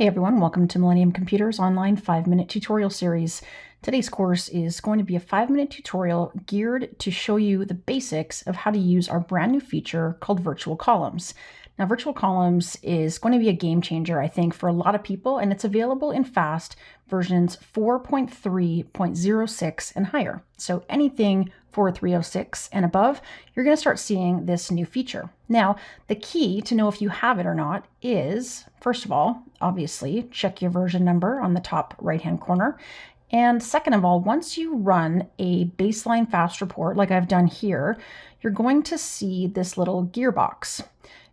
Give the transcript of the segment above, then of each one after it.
Hey everyone, welcome to Millennium Computers online 5-minute tutorial series. Today's course is going to be a 5-minute tutorial geared to show you the basics of how to use our brand new feature called Virtual Columns. Now, Virtual Columns is going to be a game changer, I think, for a lot of people, and it's available in FAST versions 4.3.06 and higher. So anything 4.3.06 and above, you're going to start seeing this new feature. Now, the key to know if you have it or not is, first of all, obviously, check your version number on the top right-hand corner. And second of all, once you run a baseline FAST report like I've done here, you're going to see this little gearbox.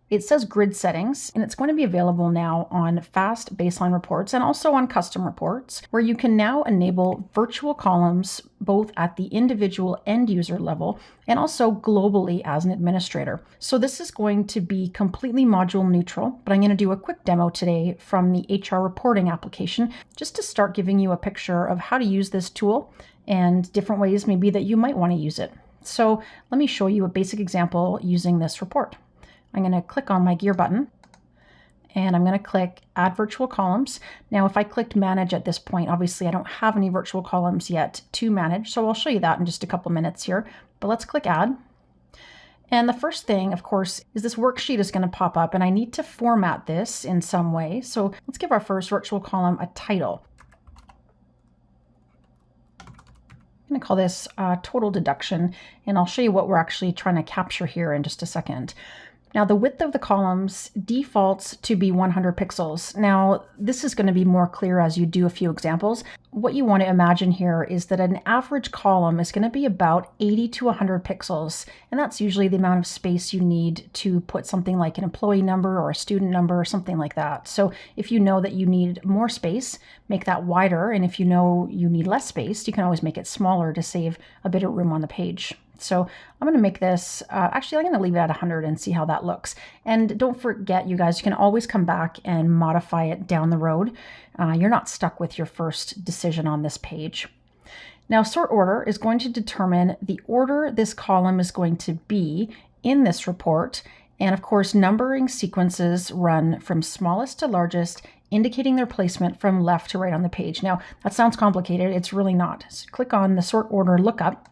It says grid settings, and it's going to be available now on FAST baseline reports and also on custom reports, where you can now enable virtual columns both at the individual end user level and also globally as an administrator. So this is going to be completely module neutral, but I'm going to do a quick demo today from the HR reporting application just to start giving you a picture of how to use this tool and different ways maybe that you might want to use it. So let me show you a basic example using this report. I'm going to click on my gear button and I'm going to click Add Virtual Columns. Now, if I clicked Manage at this point, obviously I don't have any virtual columns yet to manage, so I'll show you that in just a couple minutes here. But let's click Add. And the first thing, of course, is this worksheet is going to pop up and I need to format this in some way. So let's give our first virtual column a title. I'm going to call this Total Deduction, and I'll show you what we're actually trying to capture here in just a second. Now, the width of the columns defaults to be 100 pixels. Now, this is going to be more clear as you do a few examples. What you want to imagine here is that an average column is going to be about 80 to 100 pixels, and that's usually the amount of space you need to put something like an employee number or a student number or something like that. So if you know that you need more space, make that wider, and if you know you need less space, you can always make it smaller to save a bit of room on the page. So I'm going to make this, actually I'm going to leave it at 100 and see how that looks. And don't forget, you guys, you can always come back and modify it down the road. You're not stuck with your first decision on this page. Now, sort order is going to determine the order this column is going to be in this report. And of course, numbering sequences run from smallest to largest, indicating their placement from left to right on the page. Now, that sounds complicated. It's really not. So click on the sort order lookup.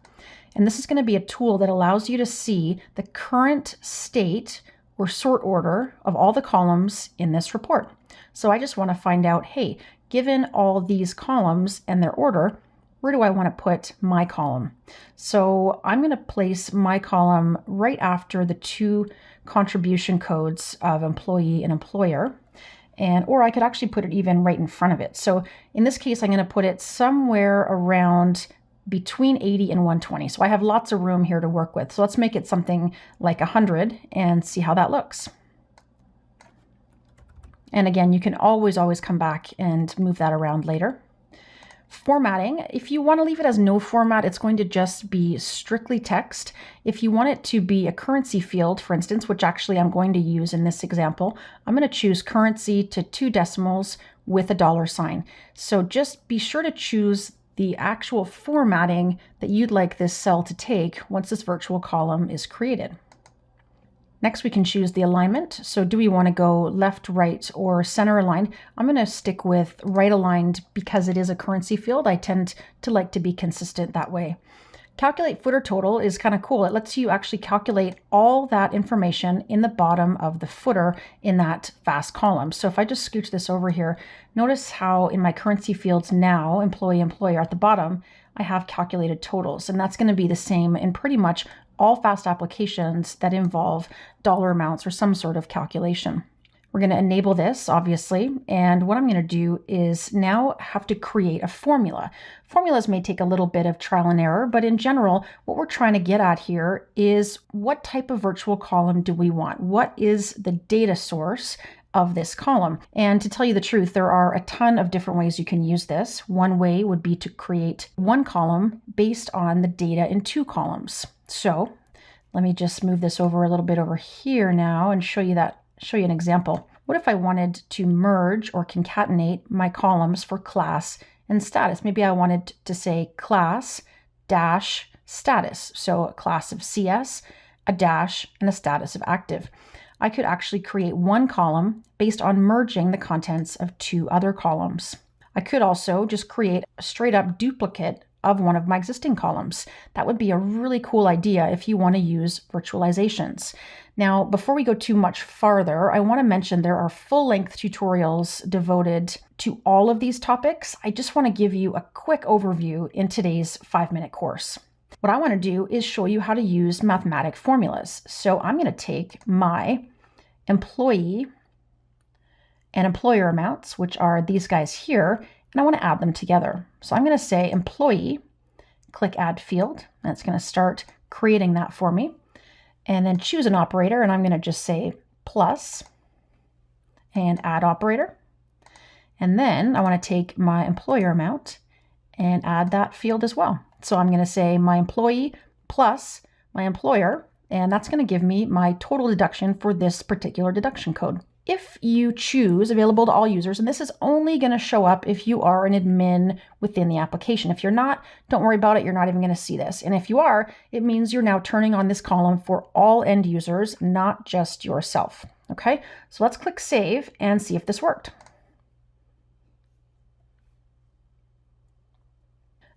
And this is going to be a tool that allows you to see the current state or sort order of all the columns in this report. So I just want to find out, hey, given all these columns and their order, where do I want to put my column? So I'm going to place my column right after the two contribution codes of employee and employer. Or I could actually put it even right in front of it. So in this case, I'm going to put it somewhere around between 80 and 120. So I have lots of room here to work with. So let's make it something like 100 and see how that looks. And again, you can always come back and move that around later. Formatting, if you want to leave it as no format, it's going to just be strictly text. If you want it to be a currency field, for instance, which actually I'm going to use in this example, I'm going to choose currency to 2 decimals with a $sign. So just be sure to choose the actual formatting that you'd like this cell to take once this virtual column is created. Next, we can choose the alignment. So do we want to go left, right, or center aligned? I'm going to stick with right aligned because it is a currency field. I tend to like to be consistent that way. Calculate footer total is kind of cool. It lets you actually calculate all that information in the bottom of the footer in that FAST column. So if I just scooch this over here, notice how in my currency fields now, employee, employer at the bottom, I have calculated totals. And that's going to be the same in pretty much all FAST applications that involve dollar amounts or some sort of calculation. We're going to enable this, obviously, and what I'm going to do is now have to create a formula. Formulas may take a little bit of trial and error, but in general, what we're trying to get at here is what type of virtual column do we want? What is the data source of this column? And to tell you the truth, there are a ton of different ways you can use this. One way would be to create one column based on the data in 2 columns. So let me just move this over a little bit over here now and show you an example. What if I wanted to merge or concatenate my columns for class and status? Maybe I wanted to say class dash status. So a class of CS, a dash, and a status of active. I could actually create one column based on merging the contents of two other columns. I could also just create a straight up duplicate of one of my existing columns. That would be a really cool idea if you want to use virtualizations. Now, before we go too much farther, I want to mention there are full-length tutorials devoted to all of these topics. I just want to give you a quick overview in today's 5-minute course. What I want to do is show you how to use mathematic formulas. So I'm going to take my employee and employer amounts, which are these guys here, and I want to add them together. So I'm going to say employee, click add field, and it's going to start creating that for me. And then choose an operator, and I'm going to just say plus and add operator. And then I want to take my employer amount and add that field as well. So I'm going to say my employee plus my employer, and that's going to give me my total deduction for this particular deduction code. If you choose available to all users, and this is only going to show up if you are an admin within the application. If you're not, don't worry about it. You're not even going to see this. And if you are, it means you're now turning on this column for all end users, not just yourself. Okay, so let's click save and see if this worked.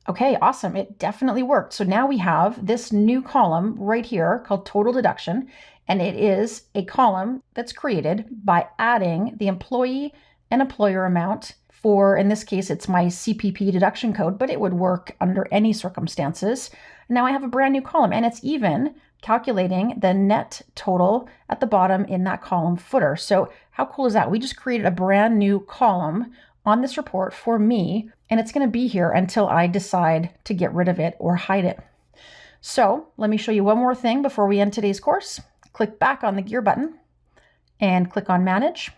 Okay, awesome. It definitely worked. So now we have this new column right here called total deduction, and it is a column that's created by adding the employee and employer amount for, in this case, it's my CPP deduction code, but it would work under any circumstances. Now I have a brand new column, and it's even calculating the net total at the bottom in that column footer. So how cool is that? We just created a brand new column on this report for me, and it's going to be here until I decide to get rid of it or hide it. So let me show you one more thing before we end today's course. Click back on the gear button and click on manage.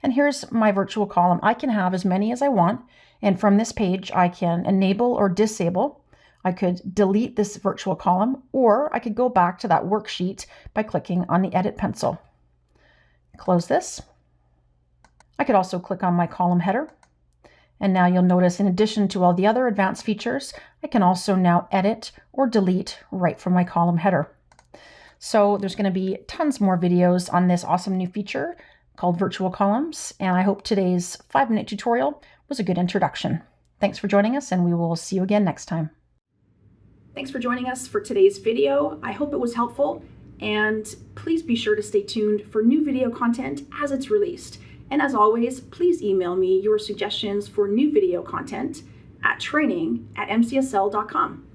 And here's my virtual column. I can have as many as I want. And from this page, I can enable or disable. I could delete this virtual column, or I could go back to that worksheet by clicking on the edit pencil. Close this. I could also click on my column header. And now you'll notice, in addition to all the other advanced features, I can also now edit or delete right from my column header. So there's going to be tons more videos on this awesome new feature called virtual columns. And I hope today's 5-minute tutorial was a good introduction. Thanks for joining us, and we will see you again next time. Thanks for joining us for today's video. I hope it was helpful, and please be sure to stay tuned for new video content as it's released. And as always, please email me your suggestions for new video content at training@mcsl.com.